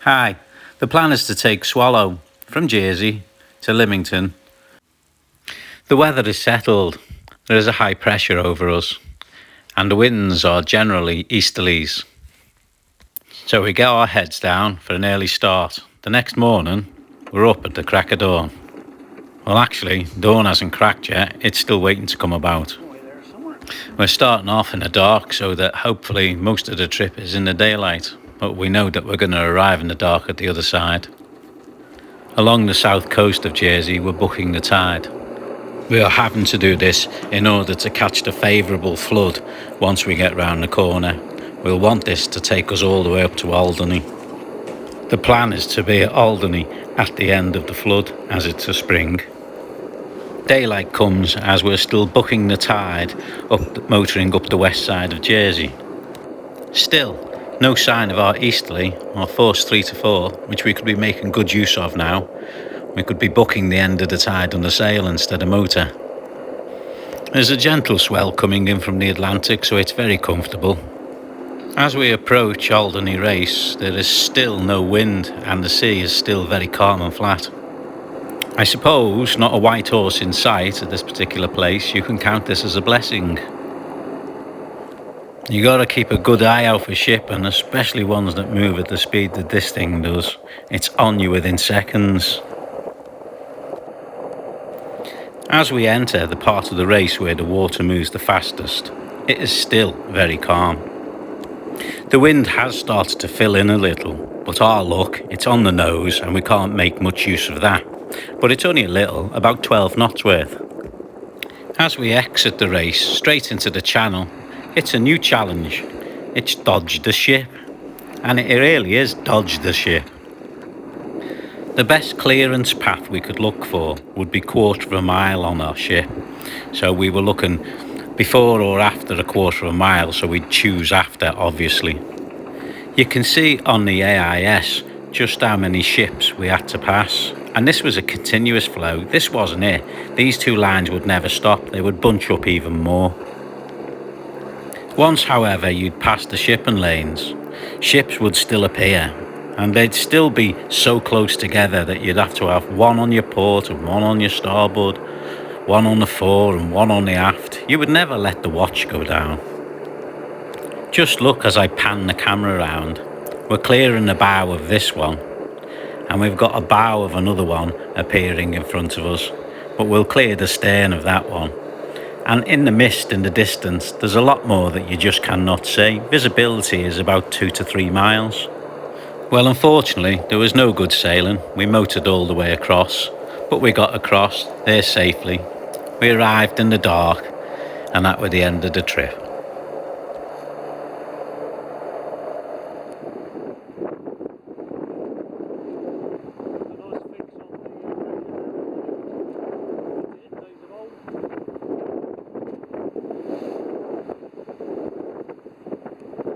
Hi, the plan is to take Swallow from Jersey to Lymington. The weather is settled, there is a high pressure over us, and the winds are generally easterlies. So we get our heads down for an early start. The next morning, we're up at the crack of dawn. Well, actually, dawn hasn't cracked yet, it's still waiting to come about. We're starting off in the dark so that hopefully most of the trip is in the daylight, but we know that we're going to arrive in the dark at the other side. Along the south coast of Jersey, we're booking the tide. We are having to do this in order to catch the favourable flood once we get round the corner. We'll want this to take us all the way up to Alderney. The plan is to be at Alderney at the end of the flood, as it's a spring. Daylight comes as we're still booking the tide, motoring up the west side of Jersey. Still, no sign of our easterly, or force 3 to 4, which we could be making good use of now. We could be booking the end of the tide under sail instead of motor. There's a gentle swell coming in from the Atlantic, so it's very comfortable. As we approach Alderney Race, there is still no wind and the sea is still very calm and flat. I suppose not a white horse in sight at this particular place. You can count this as a blessing. You gotta keep a good eye out for ship, and especially ones that move at the speed that this thing does. It's on you within seconds. As we enter the part of the race where the water moves the fastest, it is still very calm. The wind has started to fill in a little, but our luck, it's on the nose and we can't make much use of that. But it's only a little, about 12 knots worth. As we exit the race straight into the channel, it's a new challenge. It's dodge the ship, and it really is dodge the ship. The best clearance path we could look for would be 1/4 of a mile on our ship. So we were looking before or after a 1/4 of a mile, so we'd choose after, obviously. You can see on the AIS just how many ships we had to pass. And this was a continuous flow. This wasn't it. These two lines would never stop. They would bunch up even more. Once, however, you'd pass the shipping lanes, ships would still appear. And they'd still be so close together that you'd have to have one on your port and one on your starboard, one on the fore and one on the aft. You would never let the watch go down. Just look as I pan the camera around. We're clearing the bow of this one, and we've got a bow of another one appearing in front of us, but we'll clear the stern of that one. And in the mist in the distance, there's a lot more that you just cannot see. Visibility is about 2 to 3 miles. Well, unfortunately, there was no good sailing. We motored all the way across, but we got across there safely. We arrived in the dark, and that was the end of the trip.